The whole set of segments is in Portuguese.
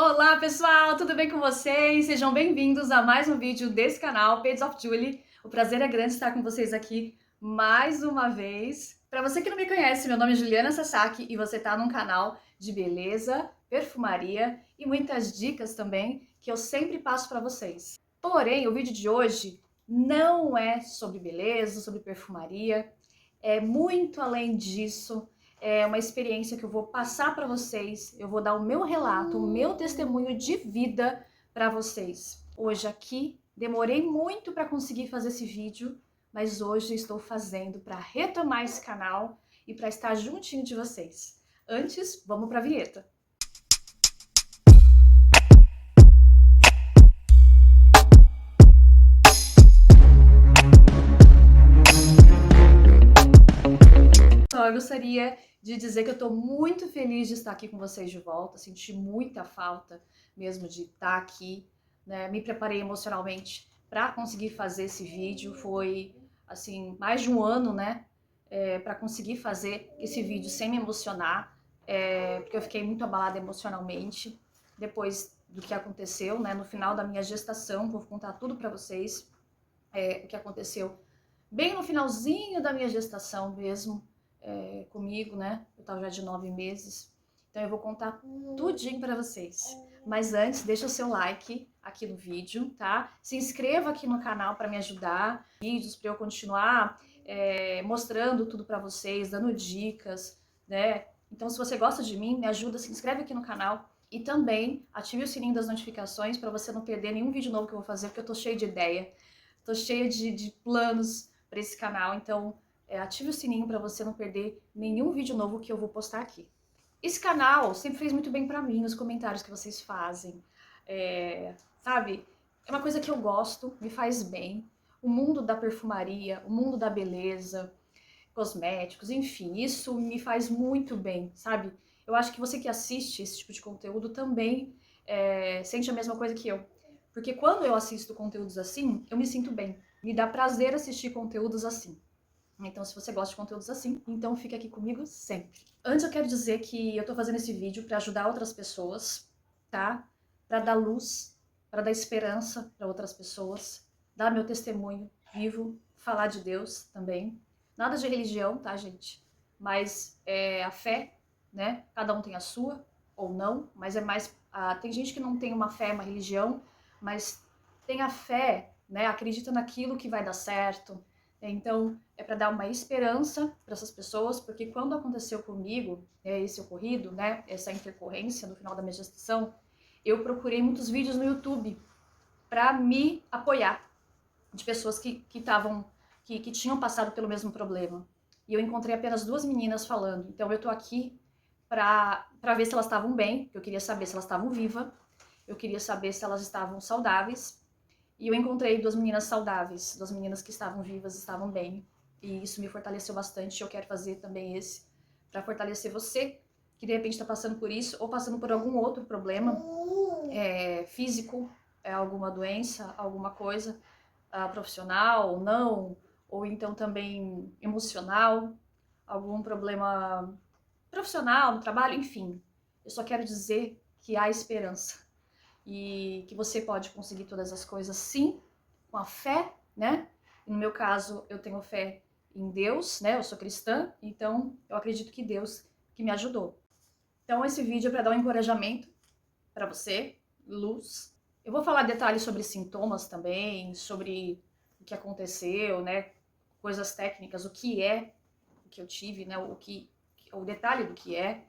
Olá pessoal, tudo bem com vocês? Sejam bem-vindos a mais um vídeo desse canal, Pages of Julie. O prazer é grande estar com vocês aqui mais uma vez. Para você que não me conhece, meu nome é Juliana Sasaki e você está num canal de beleza, perfumaria e muitas dicas também que eu sempre passo para vocês. Porém, o vídeo de hoje não é sobre beleza, sobre perfumaria, é muito além disso. É uma experiência que eu vou passar para vocês, eu vou dar o meu relato, o meu testemunho de vida para vocês. Hoje aqui, demorei muito para conseguir fazer esse vídeo, mas hoje estou fazendo para retomar esse canal e para estar juntinho de vocês. Antes, vamos para a vinheta. Eu gostaria de dizer que eu estou muito feliz de estar aqui com vocês de volta, senti muita falta mesmo de estar aqui, né? Me preparei emocionalmente para conseguir fazer esse vídeo, foi assim, mais de um ano, né? Para conseguir fazer esse vídeo sem me emocionar, porque eu fiquei muito abalada emocionalmente depois do que aconteceu, né? No final da minha gestação, vou contar tudo para vocês, o que aconteceu bem no finalzinho da minha gestação mesmo, comigo, né? Eu tava já de 9 meses, então eu vou contar tudinho pra vocês. Mas antes, deixa o seu like aqui no vídeo, tá? Se inscreva aqui no canal para me ajudar, vídeos para eu continuar mostrando tudo pra vocês, dando dicas, né? Então se você gosta de mim, me ajuda, se inscreve aqui no canal e também ative o sininho das notificações para você não perder nenhum vídeo novo que eu vou fazer, porque eu tô cheia de ideia, tô cheia de planos para esse canal, então ative o sininho para você não perder nenhum vídeo novo que eu vou postar aqui. Esse canal sempre fez muito bem para mim, os comentários que vocês fazem, sabe? É uma coisa que eu gosto, me faz bem. O mundo da perfumaria, o mundo da beleza, cosméticos, enfim, isso me faz muito bem, sabe? Eu acho que você que assiste esse tipo de conteúdo também sente a mesma coisa que eu. Porque quando eu assisto conteúdos assim, eu me sinto bem. Me dá prazer assistir conteúdos assim. Então, se você gosta de conteúdos assim, então fica aqui comigo sempre. Antes eu quero dizer que eu tô fazendo esse vídeo para ajudar outras pessoas, tá? Para dar luz, para dar esperança para outras pessoas, dar meu testemunho vivo, falar de Deus também. Nada de religião, tá, gente? Mas a fé, né? Cada um tem a sua, ou não, mas é mais... tem gente que não tem uma fé, uma religião, mas tem a fé, né? Acredita naquilo que vai dar certo. Então, é para dar uma esperança para essas pessoas, porque quando aconteceu comigo, esse ocorrido, né, essa intercorrência no final da minha gestação, eu procurei muitos vídeos no YouTube para me apoiar, de pessoas que tinham passado pelo mesmo problema. E eu encontrei apenas 2 meninas falando. Então, eu tô aqui para ver se elas estavam bem, eu queria saber se elas estavam vivas, eu queria saber se elas estavam saudáveis. E eu encontrei 2 meninas saudáveis, 2 meninas que estavam vivas, estavam bem. E isso me fortaleceu bastante. Eu quero fazer também esse para fortalecer você que de repente está passando por isso ou passando por algum outro problema físico, alguma doença, alguma coisa profissional ou não, ou então também emocional, algum problema profissional no trabalho, enfim. Eu só quero dizer que há esperança e que você pode conseguir todas as coisas sim, com a fé, né? No meu caso, eu tenho fé em Deus, né? Eu sou cristã, então eu acredito que Deus que me ajudou. Então esse vídeo é para dar um encorajamento para você, luz. Eu vou falar detalhes sobre sintomas também, sobre o que aconteceu, né? Coisas técnicas, o que eu tive, né? O detalhe do que é,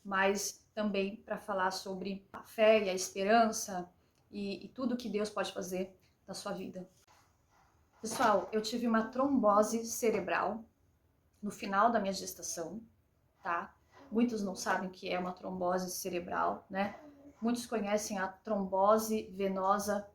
mas também para falar sobre a fé e a esperança e tudo que Deus pode fazer na sua vida. Pessoal, eu tive uma trombose cerebral no final da minha gestação, tá? Muitos não sabem o que é uma trombose cerebral, né? Muitos conhecem a trombose venosa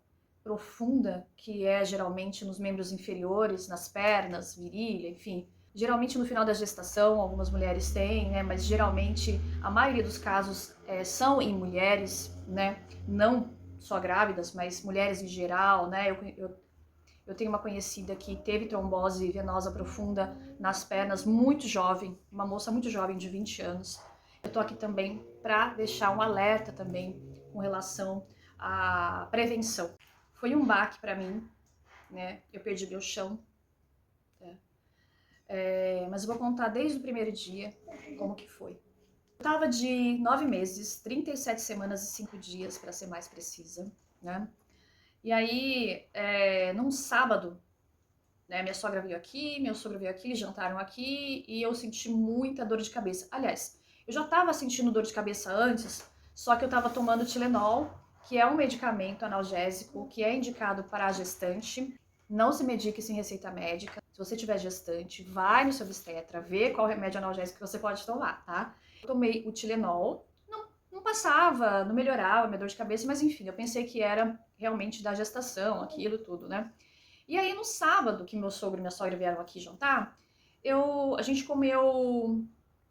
profunda, que é geralmente nos membros inferiores, nas pernas, virilha, enfim. Geralmente no final da gestação, algumas mulheres têm, né? Mas geralmente a maioria dos casos são em mulheres, né? Não só grávidas, mas mulheres em geral, né? Eu tenho uma conhecida que teve trombose venosa profunda nas pernas muito jovem, uma moça muito jovem de 20 anos. Eu tô aqui também para deixar um alerta também com relação à prevenção. Foi um baque para mim, né? Eu perdi meu chão, né? Mas eu vou contar desde o primeiro dia como que foi. Eu tava de 9 meses, 37 semanas e 5 dias, para ser mais precisa, né? E aí, num sábado, né, minha sogra veio aqui, meu sogro veio aqui, jantaram aqui e eu senti muita dor de cabeça. Aliás, eu já estava sentindo dor de cabeça antes, só que eu estava tomando Tilenol, que é um medicamento analgésico que é indicado para a gestante. Não se medique sem receita médica. Se você tiver gestante, vai no seu obstetra, vê qual remédio analgésico que você pode tomar, tá? Eu tomei o Tilenol, não passava, não melhorava a minha dor de cabeça, mas enfim, eu pensei que era realmente da gestação, aquilo tudo, né? E aí no sábado, que meu sogro e minha sogra vieram aqui jantar, a gente comeu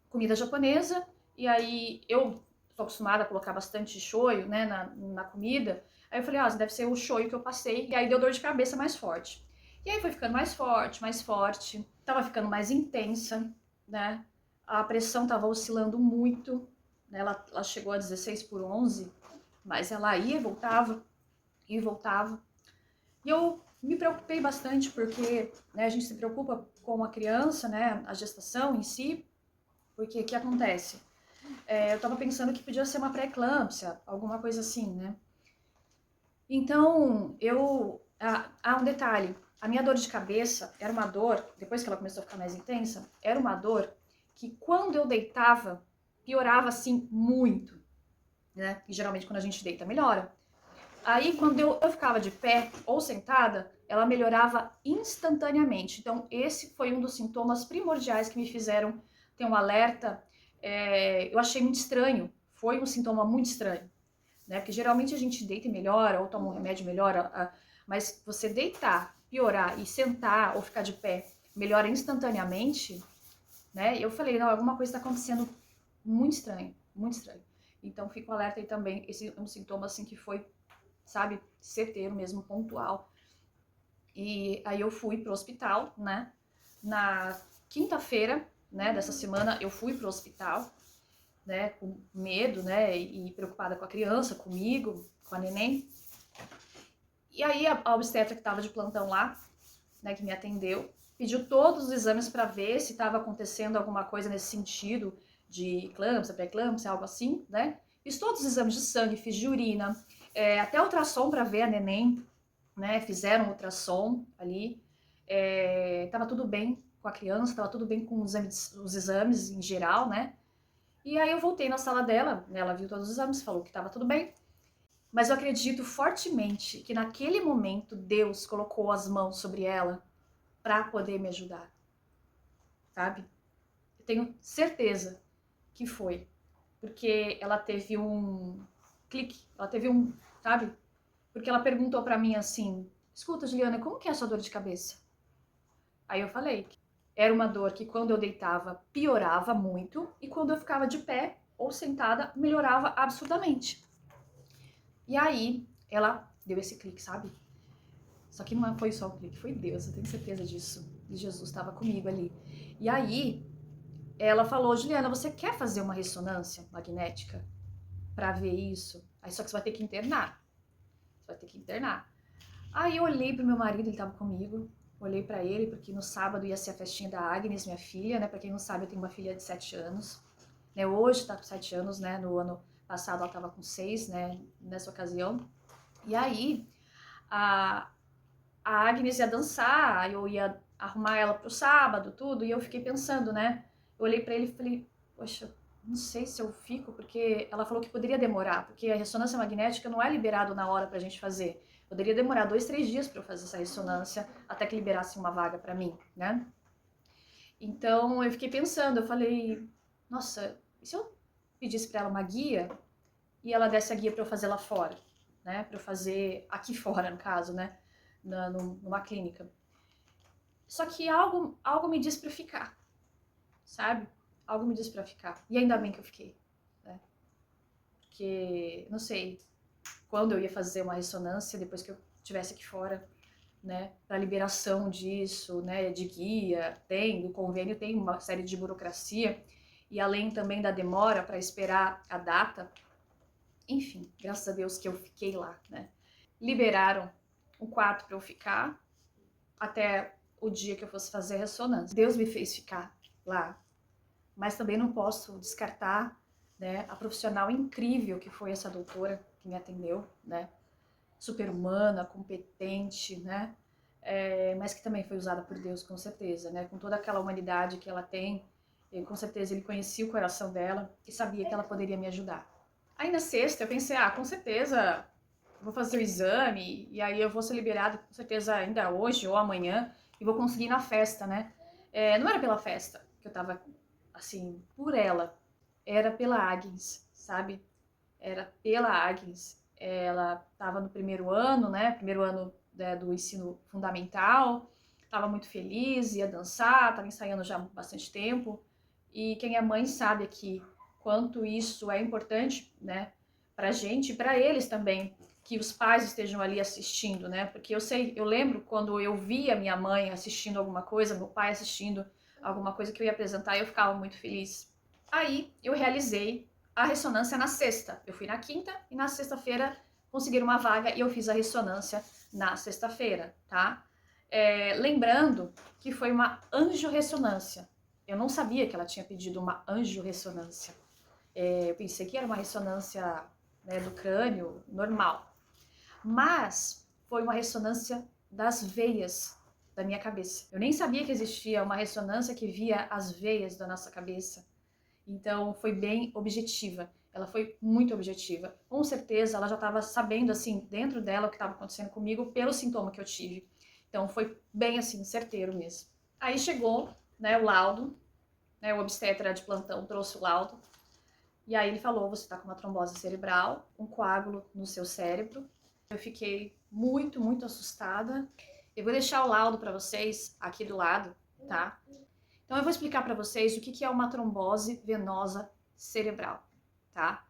comida japonesa, e aí eu tô acostumada a colocar bastante shoyu, né, na comida. Aí eu falei, deve ser o shoyu que eu passei, e aí deu dor de cabeça mais forte. E aí foi ficando mais forte, tava ficando mais intensa, né? A pressão tava oscilando muito, né? Ela chegou a 16/11, mas ela ia e voltava. E eu me preocupei bastante porque, né, a gente se preocupa com a criança, né, a gestação em si, porque o que acontece? Eu tava pensando que podia ser uma pré-eclâmpsia, alguma coisa assim, né? Então, há um detalhe, a minha dor de cabeça era uma dor, depois que ela começou a ficar mais intensa, era uma dor que quando eu deitava, piorava assim muito, né? E geralmente quando a gente deita, melhora. Aí, quando eu ficava de pé ou sentada, ela melhorava instantaneamente. Então, esse foi um dos sintomas primordiais que me fizeram ter um alerta. Eu achei muito estranho. Foi um sintoma muito estranho, né? Porque geralmente a gente deita e melhora, ou toma um remédio e melhora. Mas você deitar, piorar e sentar ou ficar de pé melhora instantaneamente, né? Eu falei, não, alguma coisa está acontecendo muito estranho, muito estranho. Então, fico alerta aí também. Esse é um sintoma assim que foi, sabe, certeiro mesmo, pontual. E aí eu fui pro hospital, né? Na quinta-feira, né, dessa semana, eu fui pro hospital, né, com medo, né, e preocupada com a criança, comigo, com a neném. E aí a obstetra que estava de plantão lá, né, que me atendeu, pediu todos os exames para ver se estava acontecendo alguma coisa nesse sentido de eclâmpsia, pré-eclâmpsia, algo assim, né? Fiz todos os exames de sangue, fiz de urina, até ultrassom para ver a neném, né? Fizeram ultrassom ali, tava tudo bem com a criança, tava tudo bem com os exames em geral, né? E aí eu voltei na sala dela, né, ela viu todos os exames, falou que tava tudo bem, mas eu acredito fortemente que naquele momento Deus colocou as mãos sobre ela para poder me ajudar, sabe? Eu tenho certeza que foi, porque ela teve um clique, ela teve sabe? Porque ela perguntou para mim assim, escuta, Juliana, como que é a sua dor de cabeça? Aí eu falei que era uma dor que quando eu deitava piorava muito e quando eu ficava de pé ou sentada melhorava absurdamente. E aí ela deu esse clique, sabe? Só que não foi só um clique, foi Deus, eu tenho certeza disso. E Jesus estava comigo ali. E aí ela falou, Juliana, você quer fazer uma ressonância magnética para ver isso? Aí só que você vai ter que internar. Você vai ter que internar. Aí eu olhei pro meu marido, ele tava comigo. Olhei para ele, porque no sábado ia ser a festinha da Agnes, minha filha, né? Pra quem não sabe, eu tenho uma filha de 7 anos. Né? Hoje tá com 7 anos, né? No ano passado ela tava com 6, né? Nessa ocasião. E aí, a Agnes ia dançar, eu ia arrumar ela pro sábado, tudo, e eu fiquei pensando, né? Eu olhei para ele e falei, poxa, não sei se eu fico, porque ela falou que poderia demorar, porque a ressonância magnética não é liberado na hora pra gente fazer. Poderia demorar 2, 3 dias para eu fazer essa ressonância até que liberasse uma vaga para mim, né? Então eu fiquei pensando, eu falei, nossa, e se eu pedisse para ela uma guia e ela desse a guia para eu fazer lá fora, né? Para eu fazer aqui fora, no caso, né? Numa clínica. Só que algo me diz para ficar, sabe? Algo me diz para ficar. E ainda bem que eu fiquei, né? Porque, não sei, quando eu ia fazer uma ressonância, depois que eu estivesse aqui fora, né, para liberação disso, né, de guia, do convênio tem uma série de burocracia, e além também da demora para esperar a data, Enfim, graças a Deus que eu fiquei lá, né? Liberaram um quarto para eu ficar até o dia que eu fosse fazer a ressonância. Deus me fez ficar lá, mas também não posso descartar, né, a profissional incrível que foi essa doutora que me atendeu, né? Super-humana, competente, né? Mas que também foi usada por Deus, com certeza, né? Com toda aquela humanidade que ela tem, com certeza ele conhecia o coração dela e sabia que ela poderia me ajudar. Aí na sexta eu pensei, com certeza vou fazer o exame e aí eu vou ser liberada, com certeza ainda hoje ou amanhã, e vou conseguir ir na festa, né? Não era pela festa que eu tava, assim, por ela, era pela Agnes, sabe? Era pela Agnes. Ela estava no primeiro ano, né? Primeiro ano, né, do ensino fundamental, estava muito feliz, ia dançar, estava ensaiando já há bastante tempo. E quem é mãe sabe aqui quanto isso é importante, né? Pra gente e pra eles também, que os pais estejam ali assistindo, né? Porque eu lembro quando eu via minha mãe assistindo alguma coisa, meu pai assistindo alguma coisa que eu ia apresentar, eu ficava muito feliz. Aí eu realizei a ressonância na sexta. Eu fui na quinta e na sexta-feira conseguiram uma vaga e eu fiz a ressonância na sexta-feira, tá? Lembrando que foi uma angiorressonância. Eu não sabia que ela tinha pedido uma angiorressonância. Eu pensei que era uma ressonância, né, do crânio normal. Mas foi uma ressonância das veias da minha cabeça. Eu nem sabia que existia uma ressonância que via as veias da nossa cabeça. Então foi bem objetiva. Ela foi muito objetiva. Com certeza ela já estava sabendo assim dentro dela o que estava acontecendo comigo pelo sintoma que eu tive. Então foi bem assim certeiro mesmo. Aí chegou, né, o laudo, né, o obstetra de plantão trouxe o laudo. E aí ele falou: você está com uma trombose cerebral, um coágulo no seu cérebro. Eu fiquei muito, muito assustada. Eu vou deixar o laudo para vocês aqui do lado, tá? Então eu vou explicar para vocês o que é uma trombose venosa cerebral, tá?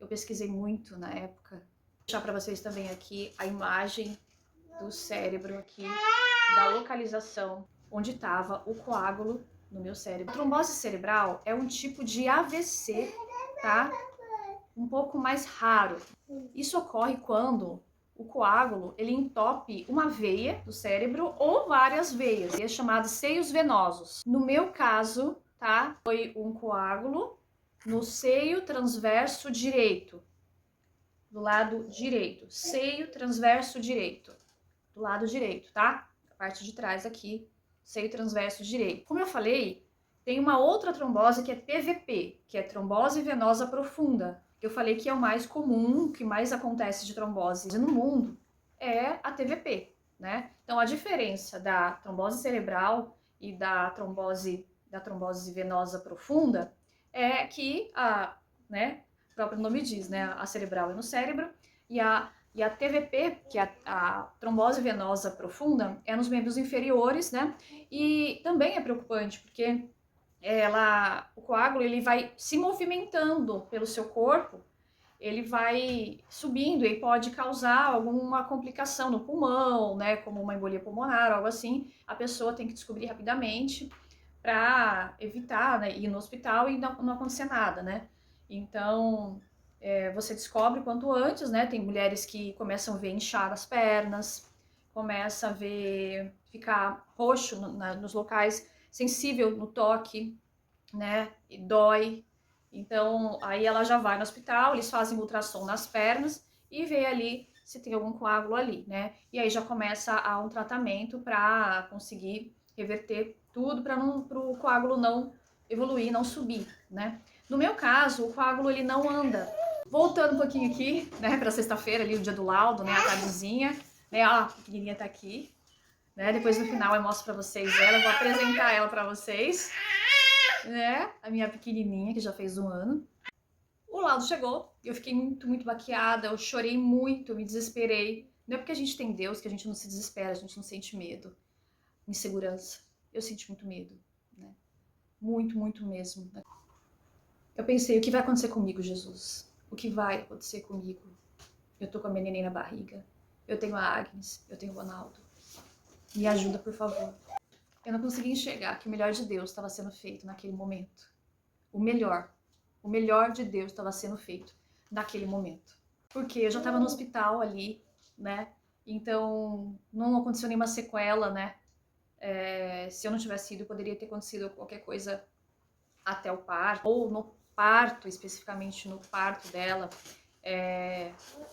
Eu pesquisei muito na época. Vou deixar para vocês também aqui a imagem do cérebro aqui, da localização onde estava o coágulo no meu cérebro. A trombose cerebral é um tipo de AVC, tá? Um pouco mais raro. Isso ocorre quando o coágulo ele entope uma veia do cérebro ou várias veias, é chamado seios venosos. No meu caso, tá? Foi um coágulo no seio transverso direito, do lado direito, seio transverso direito, do lado direito, tá? A parte de trás aqui, seio transverso direito. Como eu falei, tem uma outra trombose que é TVP, que é trombose venosa profunda. Eu falei que é o mais comum, o que mais acontece de trombose no mundo é a TVP, né? Então a diferença da trombose cerebral e da trombose venosa profunda é que né, o próprio nome diz, né? A cerebral é no cérebro e a TVP, que é a trombose venosa profunda, é nos membros inferiores, né? E também é preocupante, porque o coágulo ele vai se movimentando pelo seu corpo, ele vai subindo e pode causar alguma complicação no pulmão, né? Como uma embolia pulmonar, algo assim. A pessoa tem que descobrir rapidamente para evitar, né, ir no hospital e não acontecer nada, né? Então, você descobre quanto antes, né? Tem mulheres que começam a ver inchar as pernas, começa a ver ficar roxo nos locais, sensível no toque, né? E dói. Então, aí ela já vai no hospital, eles fazem ultrassom nas pernas e vê ali se tem algum coágulo ali, né? E aí já começa um tratamento para conseguir reverter tudo para o coágulo não evoluir, não subir, né? No meu caso, o coágulo ele não anda. Voltando um pouquinho aqui, né, para sexta-feira, ali o dia do laudo, né, a tardezinha, né, a pequenininha tá aqui, né? Depois no final eu mostro para vocês ela, vou apresentar ela para vocês, né? A minha pequenininha que já fez 1 ano. O laudo chegou, eu fiquei muito, muito baqueada, eu chorei muito, me desesperei. Não é porque a gente tem Deus que a gente não se desespera, a gente não sente medo, insegurança. Eu senti muito medo, né? Muito, muito mesmo. Né? Eu pensei, o que vai acontecer comigo, Jesus? O que vai acontecer comigo? Eu tô com a minha neném na barriga, eu tenho a Agnes, eu tenho o Ronaldo. Me ajuda, por favor. Eu não conseguia enxergar que o melhor de Deus estava sendo feito naquele momento. O melhor O melhor de Deus estava sendo feito naquele momento. Porque eu já estava no hospital ali, né? Então, não aconteceu nenhuma sequela, né? Se eu não tivesse ido, poderia ter acontecido qualquer coisa até o parto, ou no parto, especificamente no parto dela.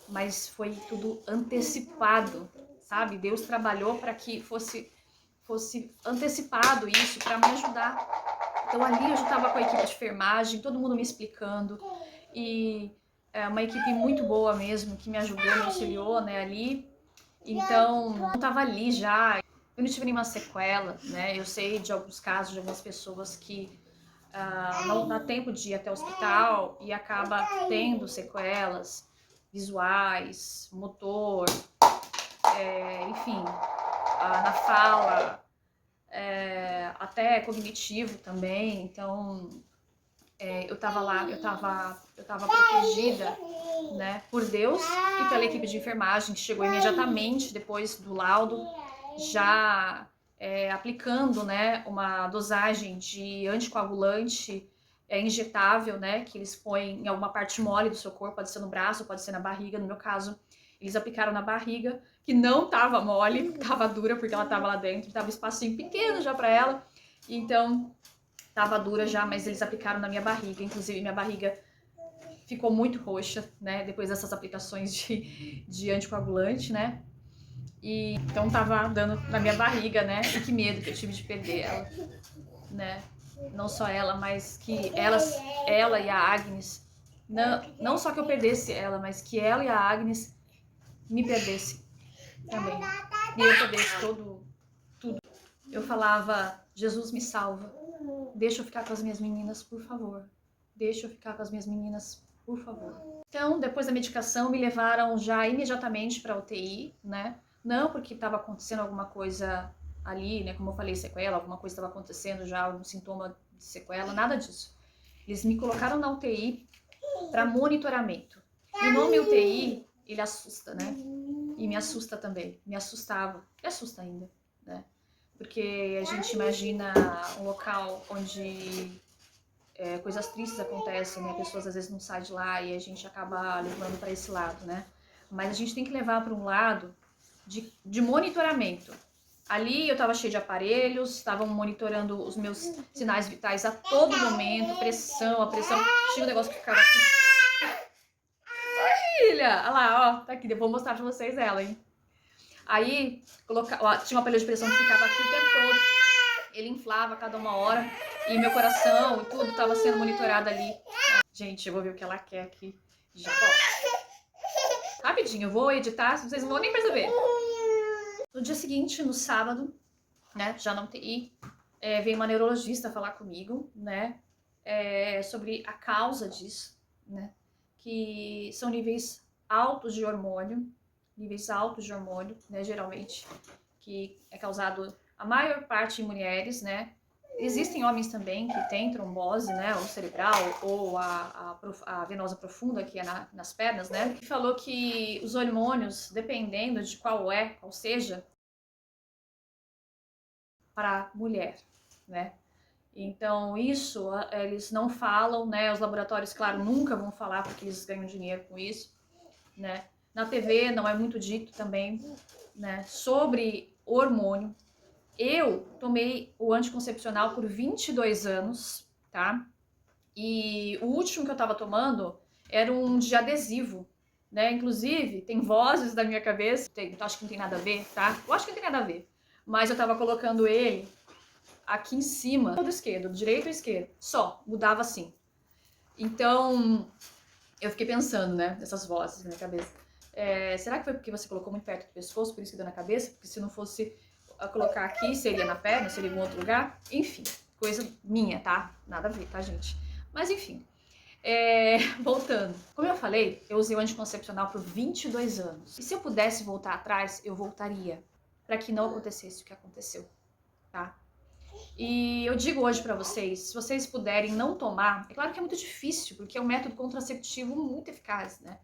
Mas foi tudo antecipado, sabe? Deus trabalhou para que fosse antecipado isso, para me ajudar. Então ali eu já estava com a equipe de enfermagem, todo mundo me explicando, e uma equipe muito boa mesmo, que me ajudou, me auxiliou, né, ali. Então, eu estava ali já, eu não tive nenhuma sequela, né, eu sei de alguns casos de algumas pessoas que não dá tempo de ir até o hospital e acaba tendo sequelas visuais, motor, enfim, na fala, até cognitivo também. Então, eu estava lá, eu tava protegida, né, por Deus e pela equipe de enfermagem, que chegou imediatamente depois do laudo, já aplicando, né, uma dosagem de anticoagulante injetável, né, que eles põem em alguma parte mole do seu corpo, pode ser no braço, pode ser na barriga. No meu caso, eles aplicaram na barriga, que não tava mole, tava dura, porque ela tava lá dentro, tava um espacinho pequeno já para ela, então tava dura já, mas eles aplicaram na minha barriga. Inclusive, minha barriga ficou muito roxa, né, depois dessas aplicações de anticoagulante, né, e então tava dando na minha barriga, né, e que medo que eu tive de perder ela, né, não só ela, mas que ela e a Agnes, não só que eu perdesse ela, mas que ela e a Agnes me perdessem também, e eu perdesse tudo. Eu falava: Jesus, me salva, deixa eu ficar com as minhas meninas, por favor, deixa eu ficar com as minhas meninas, por favor. Então, depois da medicação, me levaram já imediatamente para UTI, né? Não porque estava acontecendo alguma coisa ali, né? Como eu falei, sequela, alguma coisa estava acontecendo já, algum sintoma de sequela, nada disso. Eles me colocaram na UTI para monitoramento. E o nome UTI, ele assusta, né? E me assusta também, me assustava, me assusta ainda, né? Porque a gente imagina um local onde coisas tristes acontecem, né? Pessoas às vezes não saem de lá e a gente acaba levando para esse lado, né? Mas a gente tem que levar para um lado de monitoramento. Ali eu estava cheia de aparelhos, estavam monitorando os meus sinais vitais a todo momento, a pressão, tinha um negócio que ficava aqui. Oi, filha! Olha lá, ó, tá aqui, eu vou mostrar pra vocês ela, hein? Aí, tinha um aparelho de pressão que ficava aqui o tempo todo, ele inflava a cada uma hora, e meu coração e tudo estava sendo monitorado ali. Gente, eu vou ver o que ela quer aqui. Já volto. Rapidinho, eu vou editar, vocês não vão nem perceber. No dia seguinte, no sábado, né, já na UTI, veio uma neurologista falar comigo, né, sobre a causa disso, né, que são níveis altos de hormônio, né, geralmente, que é causado a maior parte em mulheres, né. Existem homens também que têm trombose, né, ou cerebral, ou a venosa profunda, que é nas pernas, né, que falou que os hormônios, dependendo de qual seja, para mulher, né. Então, isso eles não falam, né, os laboratórios, claro, nunca vão falar, porque eles ganham dinheiro com isso, né. Na TV não é muito dito também, né, sobre hormônio. Eu tomei o anticoncepcional por 22 anos, tá? E o último que eu tava tomando era um de adesivo, né? Inclusive, tem vozes da minha cabeça, então acho que não tem nada a ver, tá? Eu acho que não tem nada a ver. Mas eu tava colocando ele aqui em cima, do esquerdo, do direito ou esquerdo, só, mudava assim. Então, eu fiquei pensando, né, nessas vozes na minha cabeça. Será que foi porque você colocou muito perto do pescoço, por isso que deu na cabeça? Porque se não fosse colocar aqui, seria na perna, seria em outro lugar? Enfim, coisa minha, tá? Nada a ver, tá, gente? Mas enfim, voltando. Como eu falei, eu usei o anticoncepcional por 22 anos. E se eu pudesse voltar atrás, eu voltaria, para que não acontecesse o que aconteceu, tá? E eu digo hoje pra vocês, se vocês puderem não tomar, é claro que é muito difícil, porque é um método contraceptivo muito eficaz, né?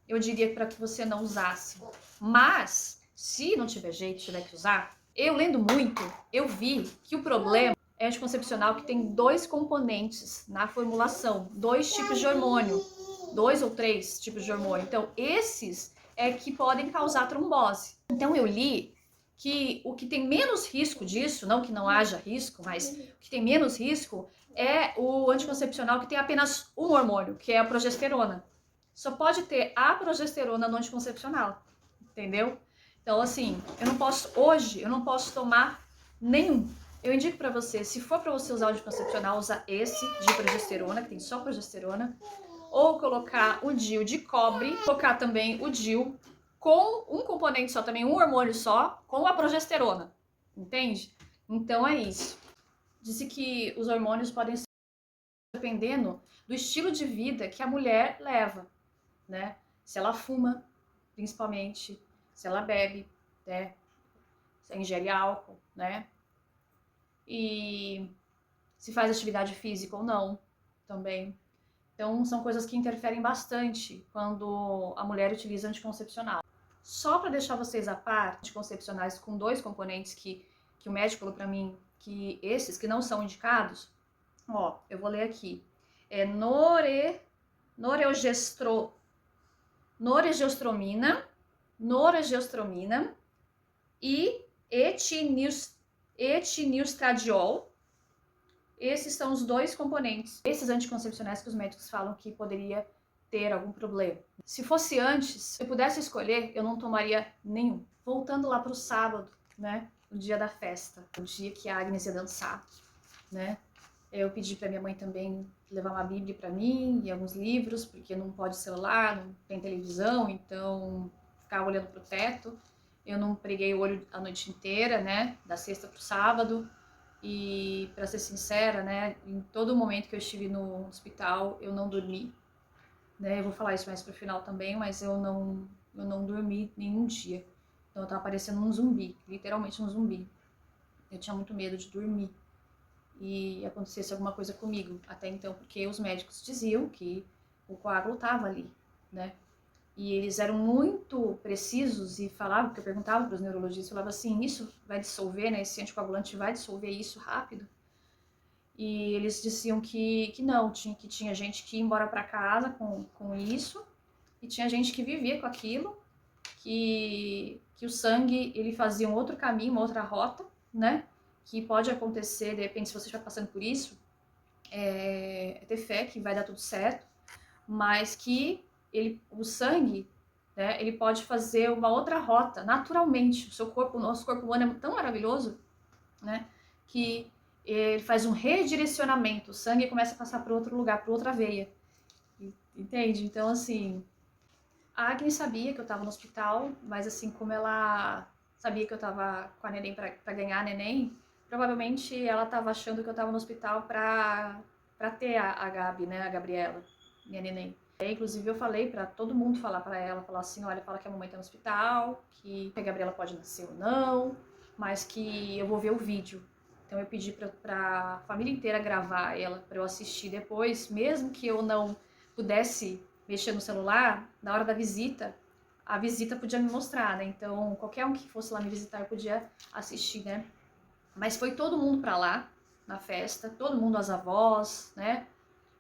Eu diria para que você não usasse. Mas, se não tiver jeito, tiver que usar, eu lendo muito, eu vi que o problema é anticoncepcional que tem 2 componentes na formulação, 2 tipos de hormônio, 2 ou 3 tipos de hormônio. Então, esses é que podem causar trombose. Então, eu li que o que tem menos risco disso, não que não haja risco, mas o que tem menos risco é o anticoncepcional que tem apenas um hormônio, que é a progesterona. Só pode ter a progesterona no anticoncepcional, entendeu? Então, assim, hoje eu não posso tomar nenhum. Eu indico para você, se for para você usar o anticoncepcional, usa esse de progesterona, que tem só progesterona, ou colocar o DIU de cobre, colocar também o DIU com um componente só, também um hormônio só, com a progesterona, entende? Então é isso. Disse que os hormônios podem ser dependendo do estilo de vida que a mulher leva, né? Se ela fuma, principalmente, se ela bebe, né? Se ela ingere álcool, né? E se faz atividade física ou não, também. Então, são coisas que interferem bastante quando a mulher utiliza anticoncepcional. Só para deixar vocês a par, anticoncepcionais com 2 componentes que o médico falou para mim, que esses que não são indicados, ó, eu vou ler aqui. É noregestromina e etinilstradiol. Esses são os 2 componentes, esses anticoncepcionais que os médicos falam que poderia ter algum problema. Se fosse antes, se eu pudesse escolher, eu não tomaria nenhum. Voltando lá para o sábado, né, o dia da festa, o dia que a Agnes ia dançar, né, eu pedi para minha mãe também levar uma bíblia para mim e alguns livros, porque não pode celular, não tem televisão, então ficava olhando para o teto. Eu não preguei o olho a noite inteira, né, da sexta para o sábado. E, para ser sincera, né, em todo momento que eu estive no hospital, eu não dormi, né? Eu vou falar isso mais pro final também, mas eu não dormi nenhum dia. Então eu tava parecendo um zumbi, literalmente um zumbi. Eu tinha muito medo de dormir e acontecesse alguma coisa comigo, até então, porque os médicos diziam que o coágulo tava ali, né? E eles eram muito precisos e falavam, que eu perguntava para os neurologistas, eu falava assim, isso vai dissolver, né? Esse anticoagulante vai dissolver isso rápido? E eles diziam que não, que tinha gente que ia embora para casa com isso, e tinha gente que vivia com aquilo, que o sangue, ele fazia um outro caminho, uma outra rota, né? Que pode acontecer, de repente, se você estiver passando por isso, é ter fé que vai dar tudo certo, mas que o sangue, né, ele pode fazer uma outra rota naturalmente. O seu corpo, o nosso corpo humano é tão maravilhoso, né, que ele faz um redirecionamento. O sangue começa a passar para outro lugar, para outra veia. Entende? Então, assim, a Agnes sabia que eu estava no hospital, mas assim, como ela sabia que eu estava com a neném para ganhar a neném, provavelmente ela estava achando que eu estava no hospital para ter a Gabi, né, a Gabriela, minha neném. Inclusive eu falei para todo mundo falar para ela, falar assim, olha, fala que a mamãe tá no hospital, que a Gabriela pode nascer ou não, mas que eu vou ver o vídeo. Então eu pedi para a família inteira gravar ela para eu assistir depois, mesmo que eu não pudesse mexer no celular, na hora da visita, a visita podia me mostrar, né? Então qualquer um que fosse lá me visitar eu podia assistir, né? Mas foi todo mundo para lá na festa, todo mundo, as avós, né?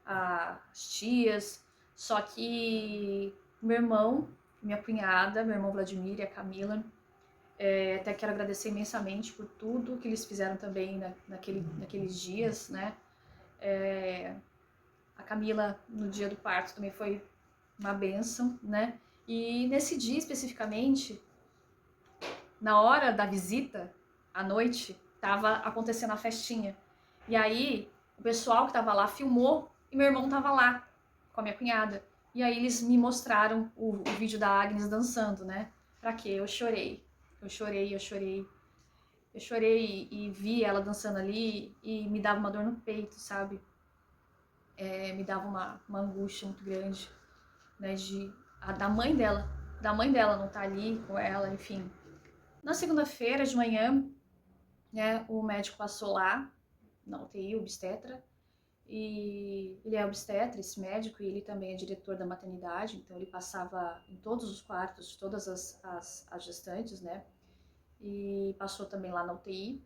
As tias. Só que meu irmão, minha cunhada, meu irmão Vladimir e a Camila, até quero agradecer imensamente por tudo que eles fizeram também naqueles dias, né? A Camila, no dia do parto, também foi uma bênção, né? E nesse dia especificamente, na hora da visita, à noite, tava acontecendo a festinha. E aí, o pessoal que tava lá filmou e meu irmão tava lá com a minha cunhada. E aí eles me mostraram o vídeo da Agnes dançando, né? Pra quê? Eu chorei. Eu chorei, eu chorei. Eu chorei e vi ela dançando ali e me dava uma dor no peito, sabe? Me dava uma angústia muito grande, né? Da mãe dela não tá ali com ela, enfim. Na segunda-feira de manhã, né, o médico passou lá, na UTI, obstetra, e ele é obstetra, esse médico, e ele também é diretor da maternidade, então ele passava em todos os quartos, todas as gestantes, né, e passou também lá na UTI,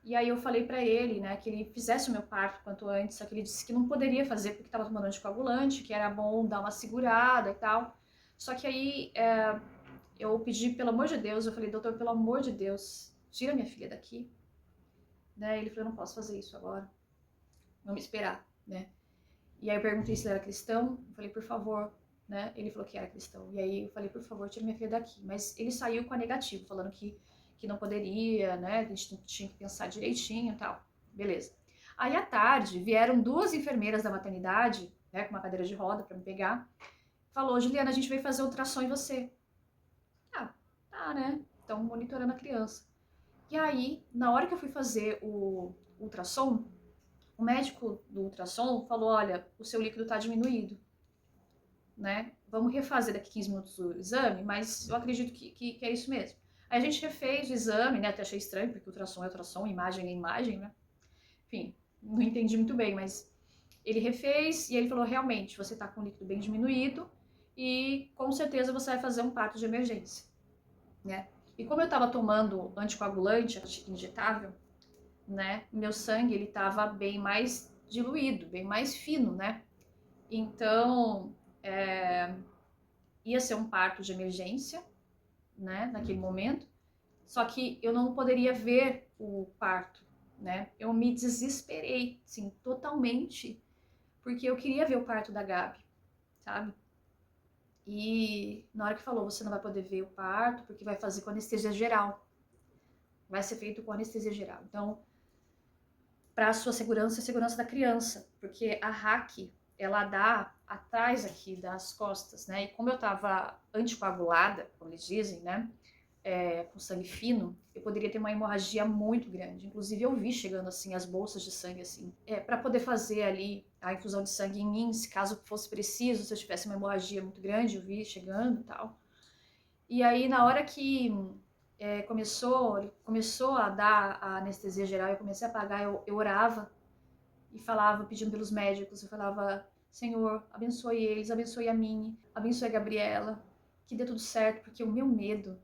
E aí eu falei pra ele, né, que ele fizesse o meu parto quanto antes, só que ele disse que não poderia fazer porque estava tomando anticoagulante, que era bom dar uma segurada e tal. Só que aí eu pedi, pelo amor de Deus, eu falei, doutor, pelo amor de Deus, tira minha filha daqui. Né? Ele falou, eu não posso fazer isso agora, vamos esperar, né? E aí eu perguntei se ele era cristão, eu falei, por favor, né? Ele falou que era cristão. E aí eu falei, por favor, tira minha filha daqui. Mas ele saiu com a negativa, falando que não poderia, né? A gente tinha que pensar direitinho e tal. Beleza. Aí à tarde vieram duas enfermeiras da maternidade, né, com uma cadeira de roda para me pegar. Falou, Juliana, a gente veio fazer ultrassom em você. Ah, tá, né? Estão monitorando a criança. E aí, na hora que eu fui fazer o ultrassom, o médico do ultrassom falou, olha, o seu líquido está diminuído, né? Vamos refazer daqui 15 minutos o exame, mas eu acredito que é isso mesmo. Aí a gente refez o exame, né? Até achei estranho, porque ultrassom é ultrassom, imagem é imagem, né? Enfim, não entendi muito bem, mas ele refez e ele falou, realmente, você está com o líquido bem diminuído e com certeza você vai fazer um parto de emergência, né? E como eu estava tomando anticoagulante injetável, né, meu sangue ele estava bem mais diluído, bem mais fino, né? Então, ia ser um parto de emergência, né, naquele momento, só que eu não poderia ver o parto, né? Eu me desesperei, sim, totalmente, porque eu queria ver o parto da Gabi, sabe? E na hora que falou, você não vai poder ver o parto, porque vai fazer com anestesia geral. Vai ser feito com anestesia geral. Então, para a sua segurança e a segurança da criança, porque a hack, ela dá atrás aqui das costas, né? E como eu tava anticoagulada, como eles dizem, né? Com sangue fino, eu poderia ter uma hemorragia muito grande. Inclusive, eu vi chegando assim as bolsas de sangue assim, para poder fazer ali a infusão de sangue em mim, se caso fosse preciso, se eu tivesse uma hemorragia muito grande, eu vi chegando e tal. E aí, na hora que começou a dar a anestesia geral, eu comecei a apagar, eu orava e falava, pedindo pelos médicos, eu falava, Senhor, abençoe eles, abençoe a mim, abençoe a Gabriela, que dê tudo certo, porque o meu medo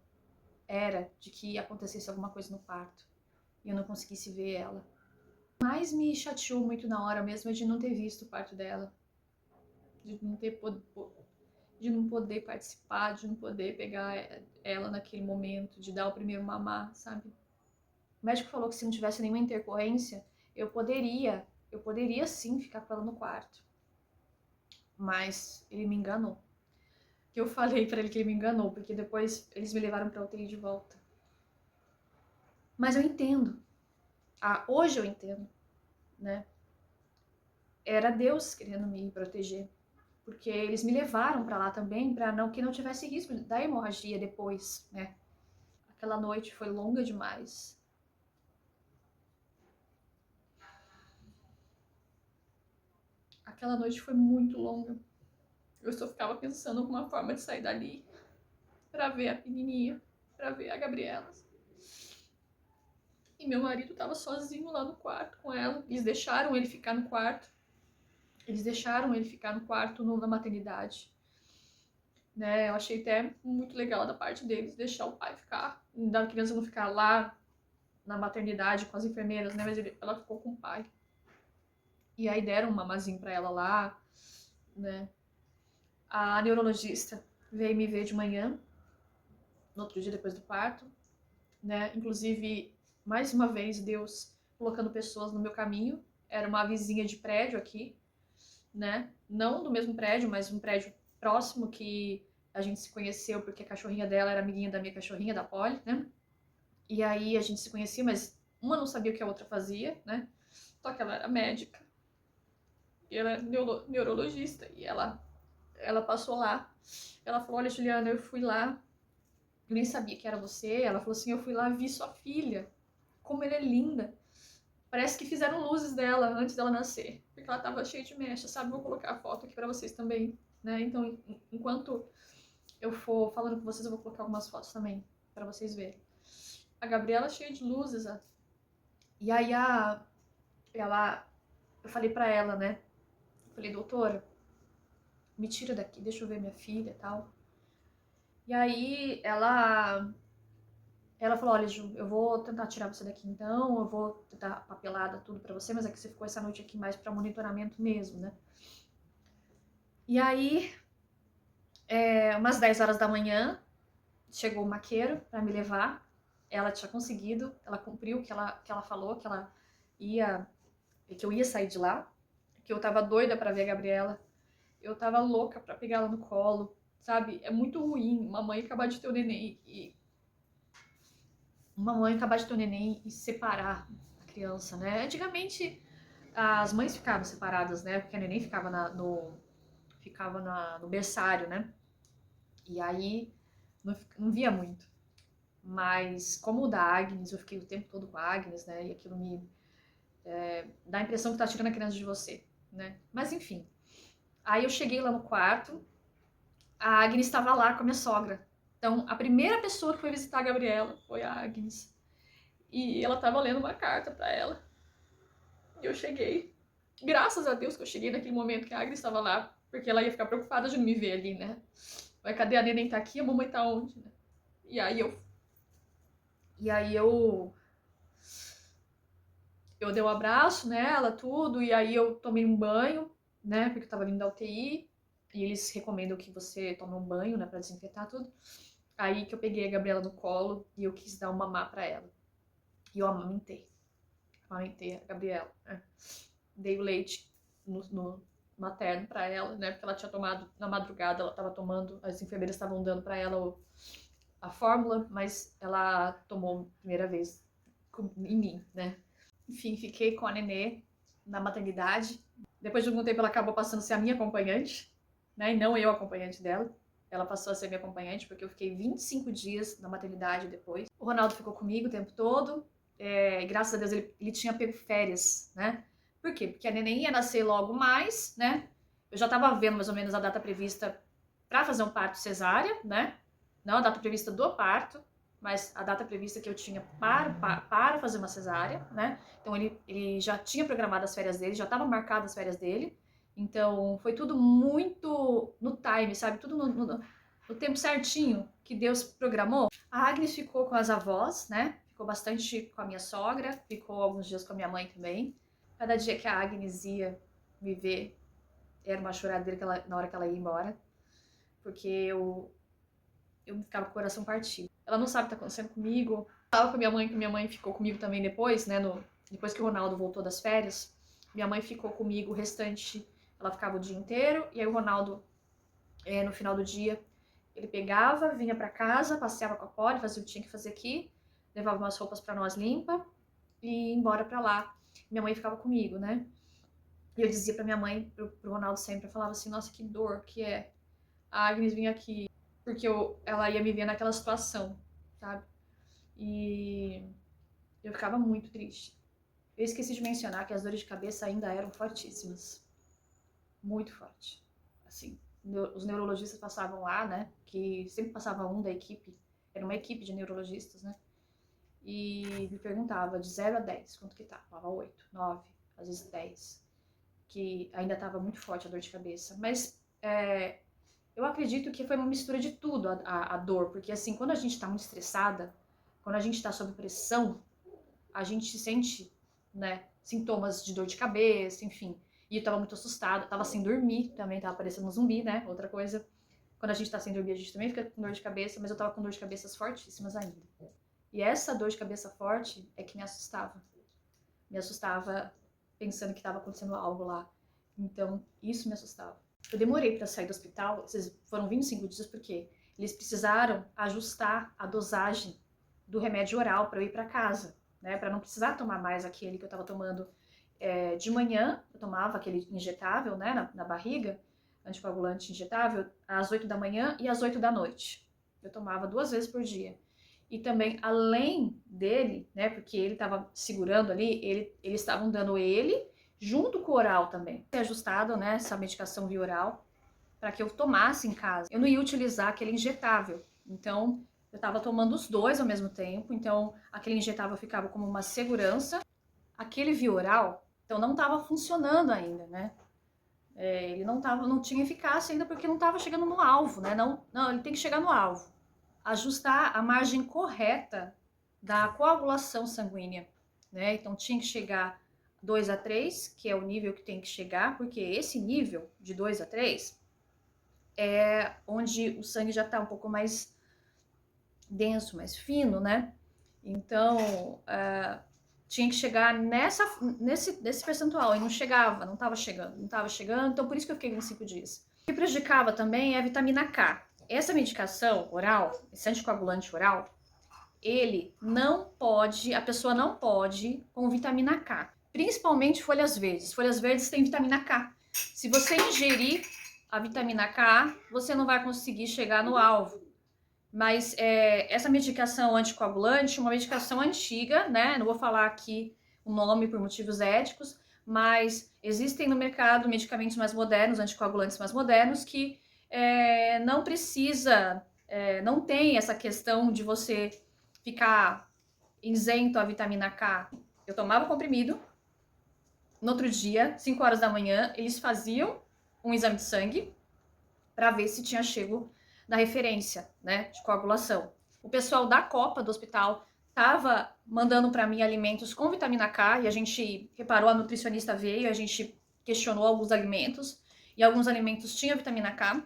era de que acontecesse alguma coisa no parto e eu não conseguisse ver ela. O que mais me chateou muito na hora mesmo é de não ter visto o parto dela, de não poder participar, de não poder pegar ela naquele momento, de dar o primeiro mamar, sabe? O médico falou que se não tivesse nenhuma intercorrência, eu poderia sim ficar com ela no quarto. Mas ele me enganou. Eu falei pra ele que ele me enganou, porque depois eles me levaram pra UTI de volta. Mas eu entendo. Hoje eu entendo, né? Era Deus querendo me proteger, porque eles me levaram pra lá também para que não tivesse risco da hemorragia depois, né? Aquela noite foi longa demais. Aquela noite foi muito longa. Eu só ficava pensando em alguma forma de sair dali pra ver a pequenininha, pra ver a Gabriela. E meu marido tava sozinho lá no quarto com ela. Eles deixaram ele ficar no quarto. Eles deixaram ele ficar no quarto na maternidade. Né? Eu achei até muito legal da parte deles deixar o pai ficar, da criança não ficar lá na maternidade com as enfermeiras, né? Mas ela ficou com o pai. E aí deram um mamazinho pra ela lá, né? A neurologista veio me ver de manhã, no outro dia depois do parto, né? Inclusive, mais uma vez, Deus colocando pessoas no meu caminho. Era uma vizinha de prédio aqui, né? Não do mesmo prédio, mas um prédio próximo que a gente se conheceu porque a cachorrinha dela era amiguinha da minha cachorrinha, da Polly, né? E aí a gente se conhecia, mas uma não sabia o que a outra fazia, né? Só que ela era médica. E ela é neurologista. E ela passou lá. Ela falou, olha, Juliana, eu fui lá. Eu nem sabia que era você. Ela falou assim, eu fui lá vi sua filha. Como ela é linda. Parece que fizeram luzes dela antes dela nascer. Porque ela tava cheia de mecha, sabe? Vou colocar a foto aqui pra vocês também, né? Então, enquanto eu for falando com vocês, eu vou colocar algumas fotos também pra vocês verem. A Gabriela cheia de luzes, ó. E aí eu falei pra ela, né? Eu falei, doutora, me tira daqui, deixa eu ver minha filha e tal. E aí Ela falou, olha, Ju, eu vou tentar tirar você daqui então, eu vou tentar papelada, tudo pra você, mas é que você ficou essa noite aqui mais pra monitoramento mesmo, né? E aí, umas 10 horas da manhã, chegou o maqueiro pra me levar. Ela tinha conseguido, ela cumpriu o que ela falou, que ela ia, que eu ia sair de lá, que eu tava doida pra ver a Gabriela, eu tava louca pra pegar ela no colo, sabe? É muito ruim uma mãe acabar de ter o neném e separar a criança, né? Antigamente as mães ficavam separadas, né? Porque a neném ficava no berçário, né? E aí não via muito. Mas como o da Agnes, eu fiquei o tempo todo com a Agnes, né? E aquilo me dá a impressão que tá tirando a criança de você, né? Mas enfim. Aí eu cheguei lá no quarto, a Agnes estava lá com a minha sogra. Então, a primeira pessoa que foi visitar a Gabriela foi a Agnes. E ela estava lendo uma carta para ela. E eu cheguei. Graças a Deus que eu cheguei naquele momento que a Agnes estava lá, porque ela ia ficar preocupada de não me ver ali, né? Mas cadê a neném tá aqui, a mamãe tá onde, né? E aí eu dei um abraço nela, tudo, e aí eu tomei um banho, né? Porque eu tava vindo da UTI, e eles recomendam que você tome um banho, né, pra desinfetar tudo. Aí que eu peguei a Gabriela no colo e eu quis dar um mamar pra ela. E eu amamentei. Amamentei a Gabriela, né? Dei o leite no materno pra ela, né? Porque ela tinha tomado na madrugada, ela tava tomando, as enfermeiras estavam dando pra ela a fórmula, mas ela tomou a primeira vez em mim, né? Enfim, fiquei com a Nenê na maternidade. Depois de algum tempo ela acabou passando a ser a minha acompanhante, né? E não eu a acompanhante dela. Ela passou a ser minha acompanhante porque eu fiquei 25 dias na maternidade depois. O Ronaldo ficou comigo o tempo todo. Graças a Deus ele tinha pego férias, né? Por quê? Porque a neném ia nascer logo mais, né? Eu já tava vendo mais ou menos a data prevista para fazer um parto cesárea, né? Não a data prevista do parto, mas a data prevista que eu tinha para fazer uma cesárea, né? Então ele já tinha programado as férias dele, já estavam marcadas as férias dele. Então foi tudo muito no time, sabe? Tudo no tempo certinho que Deus programou. A Agnes ficou com as avós, né? Ficou bastante com a minha sogra, ficou alguns dias com a minha mãe também. Cada dia que a Agnes ia me ver, era uma choradeira na hora que ela ia embora. Porque eu ficava com o coração partido. Ela não sabe o que tá acontecendo comigo. Eu tava com que minha mãe ficou comigo também depois, né? Depois que o Ronaldo voltou das férias, minha mãe ficou comigo o restante. Ela ficava o dia inteiro, e aí o Ronaldo, no final do dia, ele pegava, vinha pra casa, passeava com a Polly, fazia o que tinha que fazer aqui, levava umas roupas pra nós limpa e ia embora pra lá. Minha mãe ficava comigo, né? E eu dizia pra minha mãe, pro Ronaldo sempre, eu falava assim, nossa, que dor que é a Agnes vir aqui, porque ela ia me ver naquela situação, sabe? E eu ficava muito triste. Eu esqueci de mencionar que as dores de cabeça ainda eram fortíssimas. Muito forte. Assim, os neurologistas passavam lá, né? Que sempre passava um da equipe. Era uma equipe de neurologistas, né? E me perguntava de 0 a 10, quanto que tá? Falava 8, 9, às vezes 10. Que ainda estava muito forte a dor de cabeça. Mas eu acredito que foi uma mistura de tudo a dor. Porque assim, quando a gente tá muito estressada, quando a gente tá sob pressão, a gente sente, né, sintomas de dor de cabeça, enfim. E eu tava muito assustada, tava sem dormir também, tava parecendo um zumbi, né? Outra coisa. Quando a gente tá sem dormir, a gente também fica com dor de cabeça, mas eu tava com dor de cabeça fortíssimas ainda. E essa dor de cabeça forte é que me assustava. Me assustava pensando que tava acontecendo algo lá. Então, isso me assustava. Eu demorei para sair do hospital, foram 25 dias porque eles precisaram ajustar a dosagem do remédio oral para eu ir para casa, né? Para não precisar tomar mais aquele que eu estava tomando de manhã. Eu tomava aquele injetável, né, na barriga, anticoagulante injetável, às 8 da manhã e às 8 da noite. Eu tomava 2 vezes por dia. E também, além dele, né, porque ele estava segurando ali, eles estavam dando ele junto com o oral também. Foi ajustado, né, essa medicação via oral para que eu tomasse em casa. Eu não ia utilizar aquele injetável. Então, eu estava tomando os dois ao mesmo tempo. Então, aquele injetável ficava como uma segurança. Aquele via oral, então não estava funcionando ainda, né? Ele não tinha eficácia ainda porque não estava chegando no alvo, né? Não, ele tem que chegar no alvo. Ajustar a margem correta da coagulação sanguínea, né? Então tinha que chegar 2 a 3, que é o nível que tem que chegar, porque esse nível de 2 a 3 é onde o sangue já está um pouco mais denso, mais fino, né? Então, tinha que chegar nesse percentual, e não chegava, não estava chegando, então por isso que eu fiquei com 5 dias. O que prejudicava também é a vitamina K. Essa medicação oral, esse anticoagulante oral, a pessoa não pode com vitamina K, principalmente folhas verdes. Folhas verdes têm vitamina K. Se você ingerir a vitamina K, você não vai conseguir chegar no alvo. Mas essa medicação anticoagulante é uma medicação antiga, né? Não vou falar aqui o nome por motivos éticos, mas existem no mercado medicamentos mais modernos, anticoagulantes mais modernos, que não precisa, não tem essa questão de você ficar isento à vitamina K. Eu tomava o comprimido, no outro dia, 5 horas da manhã, eles faziam um exame de sangue para ver se tinha chego da referência, né, de coagulação. O pessoal da Copa do hospital estava mandando para mim alimentos com vitamina K e a gente reparou, a nutricionista veio, a gente questionou alguns alimentos e alguns alimentos tinham vitamina K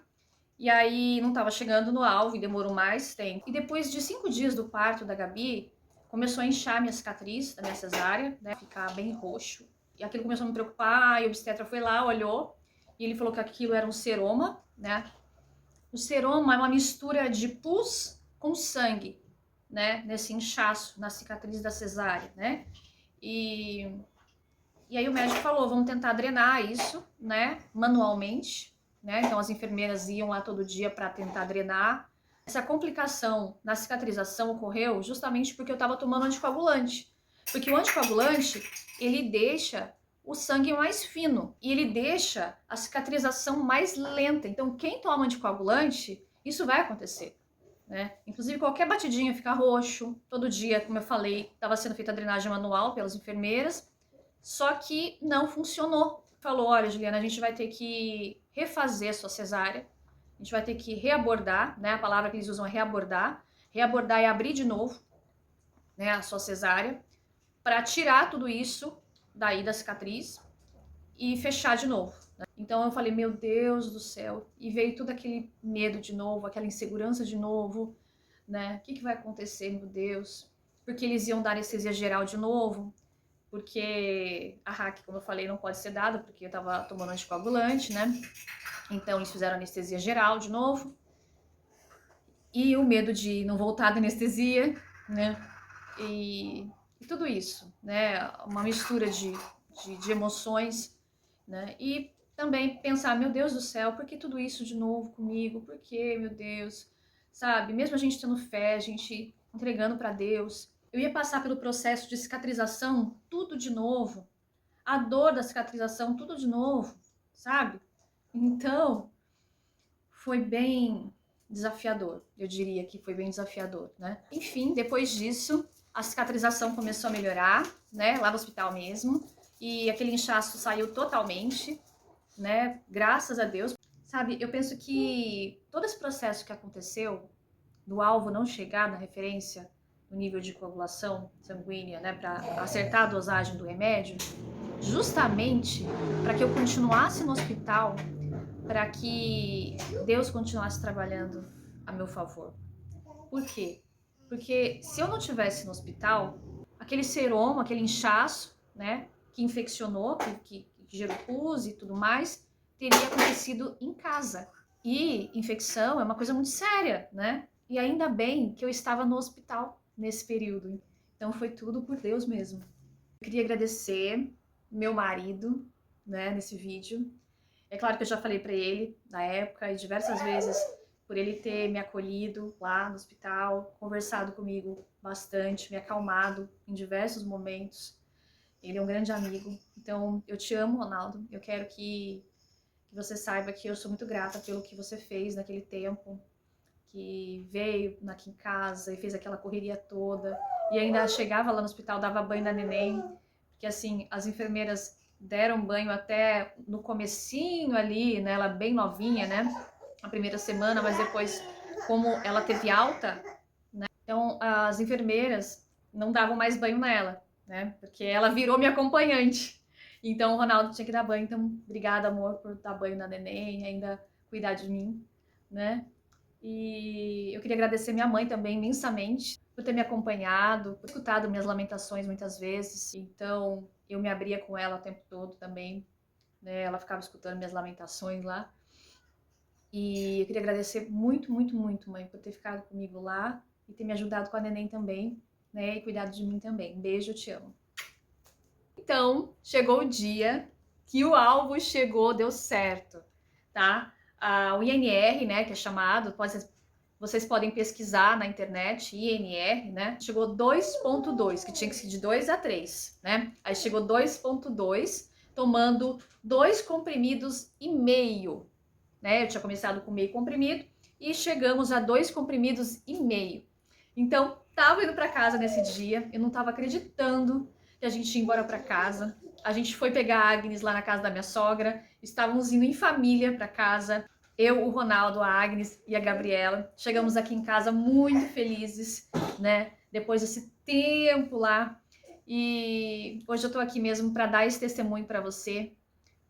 e aí não estava chegando no alvo e demorou mais tempo. E depois de 5 dias do parto da Gabi, começou a inchar minha cicatriz da minha cesárea, né, ficar bem roxo. E aquilo começou a me preocupar, e o obstetra foi lá, olhou, e ele falou que aquilo era um seroma, né? O seroma é uma mistura de pus com sangue, né? Nesse inchaço, na cicatriz da cesárea, né? E aí o médico falou, vamos tentar drenar isso, né? Manualmente, né? Então as enfermeiras iam lá todo dia para tentar drenar. Essa complicação na cicatrização ocorreu justamente porque eu estava tomando anticoagulante. Porque o anticoagulante, ele deixa o sangue mais fino e ele deixa a cicatrização mais lenta. Então, quem toma anticoagulante, isso vai acontecer, né? Inclusive, qualquer batidinha fica roxo. Todo dia, como eu falei, estava sendo feita a drenagem manual pelas enfermeiras, só que não funcionou. Falou, olha, Juliana, a gente vai ter que refazer a sua cesárea, a gente vai ter que reabordar, né? A palavra que eles usam é reabordar. Reabordar é abrir de novo, né, a sua cesárea, para tirar tudo isso daí da cicatriz e fechar de novo, né? Então eu falei, meu Deus do céu, e veio todo aquele medo de novo, aquela insegurança de novo, né? O que vai acontecer, meu Deus? Porque eles iam dar anestesia geral de novo, porque a RAC, como eu falei, não pode ser dada, porque eu tava tomando anticoagulante, né? Então eles fizeram anestesia geral de novo. E o medo de não voltar da anestesia, né? E tudo isso, né? Uma mistura de emoções, né? E também pensar, meu Deus do céu, por que tudo isso de novo comigo? Por que, meu Deus? Sabe? Mesmo a gente tendo fé, a gente entregando para Deus. Eu ia passar pelo processo de cicatrização, tudo de novo. A dor da cicatrização, tudo de novo, sabe? Então, foi bem desafiador. Eu diria que foi bem desafiador, né? Enfim, depois disso, a cicatrização começou a melhorar, né? Lá no hospital mesmo. E aquele inchaço saiu totalmente, né? Graças a Deus. Sabe, eu penso que todo esse processo que aconteceu, do alvo não chegar na referência, no nível de coagulação sanguínea, né? Para acertar a dosagem do remédio, justamente para que eu continuasse no hospital, para que Deus continuasse trabalhando a meu favor. Por quê? Porque se eu não tivesse no hospital, aquele seroma, aquele inchaço, né, que infeccionou, que gerou pus e tudo mais, teria acontecido em casa. E infecção é uma coisa muito séria, né? E ainda bem que eu estava no hospital nesse período. Então foi tudo por Deus mesmo. Eu queria agradecer meu marido, né, nesse vídeo. É claro que eu já falei para ele na época e diversas vezes por ele ter me acolhido lá no hospital, conversado comigo bastante, me acalmado em diversos momentos. Ele é um grande amigo. Então, eu te amo, Ronaldo. Eu quero que você saiba que eu sou muito grata pelo que você fez naquele tempo, que veio aqui em casa e fez aquela correria toda e ainda chegava lá no hospital, dava banho na neném, porque assim, as enfermeiras deram banho até no comecinho ali, né, ela bem novinha, né, a primeira semana, mas depois, como ela teve alta, né, então as enfermeiras não davam mais banho nela, né? Porque ela virou minha acompanhante. Então o Ronaldo tinha que dar banho. Então, obrigada, amor, por dar banho na neném e ainda cuidar de mim, né? E eu queria agradecer minha mãe também imensamente por ter me acompanhado, por escutado minhas lamentações muitas vezes. Então, eu me abria com ela o tempo todo também, né? Ela ficava escutando minhas lamentações lá. E eu queria agradecer muito, muito, muito, mãe, por ter ficado comigo lá e ter me ajudado com a neném também, né? E cuidado de mim também. Um beijo, eu te amo. Então, chegou o dia que o alvo chegou, deu certo, tá? O INR, né, que é chamado, vocês podem pesquisar na internet, INR, né? Chegou 2.2, que tinha que ser de 2 a 3, né? Aí chegou 2.2, tomando 2 comprimidos e meio, né? Eu tinha começado com meio comprimido e chegamos a 2 comprimidos e meio. Então, tava indo para casa nesse dia, eu não tava acreditando que a gente ia embora para casa. A gente foi pegar a Agnes lá na casa da minha sogra, estávamos indo em família para casa. Eu, o Ronaldo, a Agnes e a Gabriela. Chegamos aqui em casa muito felizes, né? Depois desse tempo lá. E hoje eu tô aqui mesmo para dar esse testemunho para você,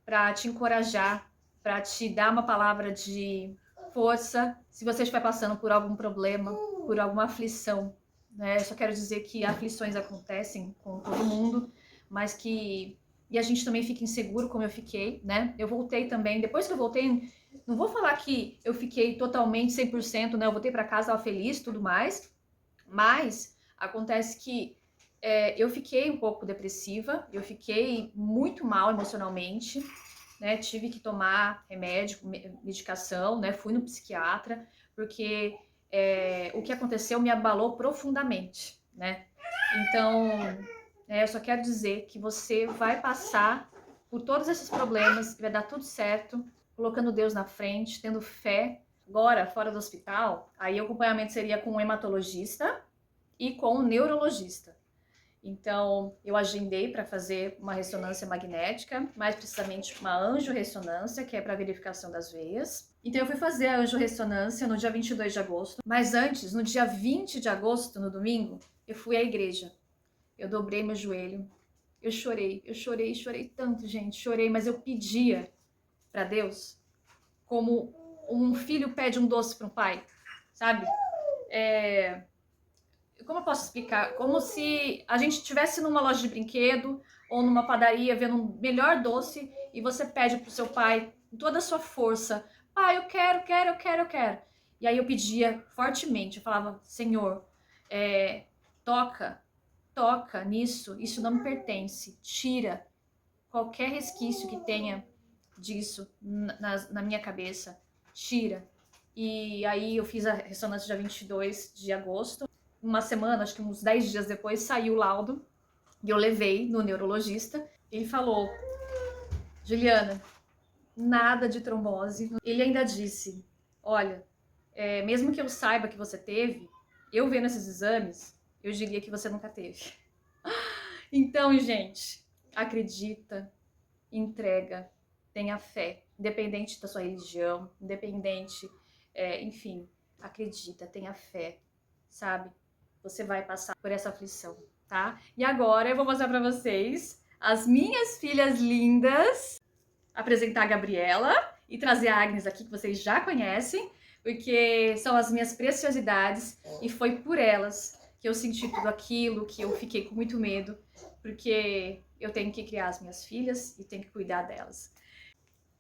para te encorajar, para te dar uma palavra de força. Se você estiver passando por algum problema, por alguma aflição, né? Eu só quero dizer que aflições acontecem com todo mundo, mas que e a gente também fica inseguro, como eu fiquei, né? Eu voltei também, depois que eu voltei, não vou falar que eu fiquei totalmente 100%, né? Eu voltei para casa, estava feliz, tudo mais, mas acontece que eu fiquei um pouco depressiva, eu fiquei muito mal emocionalmente, né? Tive que tomar remédio, medicação, né? Fui no psiquiatra, porque o que aconteceu me abalou profundamente, né? Então, eu só quero dizer que você vai passar por todos esses problemas, vai dar tudo certo, colocando Deus na frente, tendo fé. Agora, fora do hospital, aí o acompanhamento seria com um hematologista e com um neurologista. Então, eu agendei para fazer uma ressonância magnética, mais precisamente uma angiorressonância, que é para verificação das veias. Então, eu fui fazer a angiorressonância no dia 22 de agosto, mas antes, no dia 20 de agosto, no domingo, eu fui à igreja. Eu dobrei meu joelho, eu chorei tanto, gente, chorei, mas eu pedia para Deus, como um filho pede um doce para um pai, sabe? Como eu posso explicar? Como se a gente estivesse numa loja de brinquedo ou numa padaria vendo um melhor doce e você pede pro seu pai com toda a sua força: pai, eu quero, quero, eu quero, eu quero. E aí eu pedia fortemente, eu falava: Senhor, toca nisso, isso não me pertence, tira qualquer resquício que tenha disso na minha cabeça, tira. E aí eu fiz a ressonância dia 22 de agosto. Uma semana, acho que uns 10 dias depois, saiu o laudo e eu levei no neurologista. Ele falou: Juliana, nada de trombose. Ele ainda disse: olha, mesmo que eu saiba que você teve, eu vendo esses exames, eu diria que você nunca teve. Então, gente, acredita, entrega, tenha fé, independente da sua religião, independente, enfim, acredita, tenha fé, sabe? Você vai passar por essa aflição, tá? E agora eu vou mostrar pra vocês as minhas filhas lindas, apresentar a Gabriela e trazer a Agnes aqui, que vocês já conhecem, porque são as minhas preciosidades e foi por elas que eu senti tudo aquilo, que eu fiquei com muito medo, porque eu tenho que criar as minhas filhas e tenho que cuidar delas.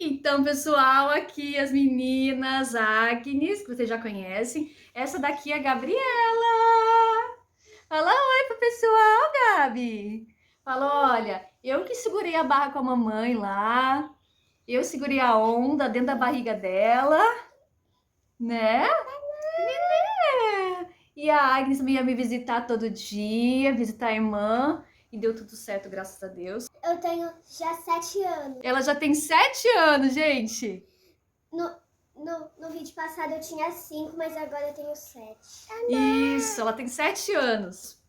Então, pessoal, aqui as meninas, a Agnes, que vocês já conhecem. Essa daqui é a Gabriela. Fala oi pro pessoal, Gabi. Fala, olha, eu que segurei a barra com a mamãe lá. Eu segurei a onda dentro da barriga dela, né? E a Agnes ia me visitar todo dia, visitar a irmã. E deu tudo certo, graças a Deus. Eu tenho já 7 anos. Ela já tem 7 anos, gente. No vídeo passado eu tinha 5, mas agora eu tenho 7. Isso, ela tem 7 anos.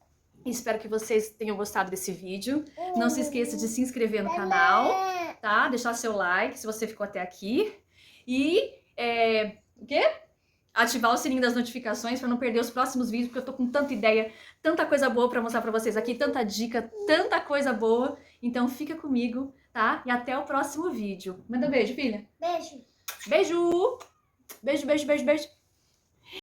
Espero que vocês tenham gostado desse vídeo. Não se esqueça de se inscrever no canal, tá? Deixar seu like se você ficou até aqui. E, o quê? ativar o sininho das notificações para não perder os próximos vídeos, porque eu tô com tanta ideia, tanta coisa boa para mostrar para vocês aqui, tanta dica, tanta coisa boa. Então fica comigo, tá? E até o próximo vídeo. Manda beijo, filha. Beijo. Beijo! Beijo, beijo, beijo, beijo.